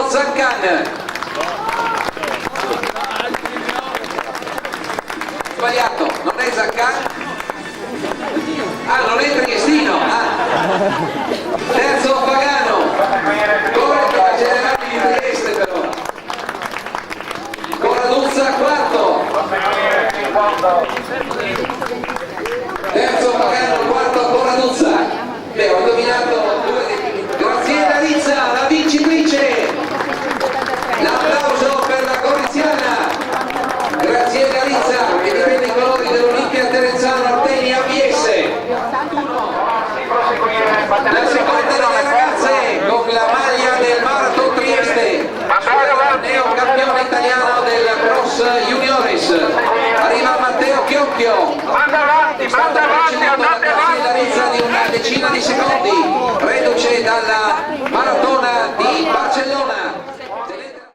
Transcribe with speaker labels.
Speaker 1: Zancan. Sbagliato, non è Zancan? Ah, non è Triestino. Terzo Pagano, corretto da Generali di Trieste però. Coraduzza quarto. Terzo Pagano, quarto Coraduzza. Beh, ho indovinato Graziella Rizza, la vincitrice. L'applauso per la coriziana Graziella Rizza, che difende i colori dell'Olimpia Terenzano Arteni ABS. La seconda delle ragazze con la maglia del Marathon Trieste, neocampione italiano del Cross Juniores. Arriva Matteo Chiocchio,
Speaker 2: Manda avanti, andate avanti!
Speaker 1: Graziella Rizza di una decina di secondi.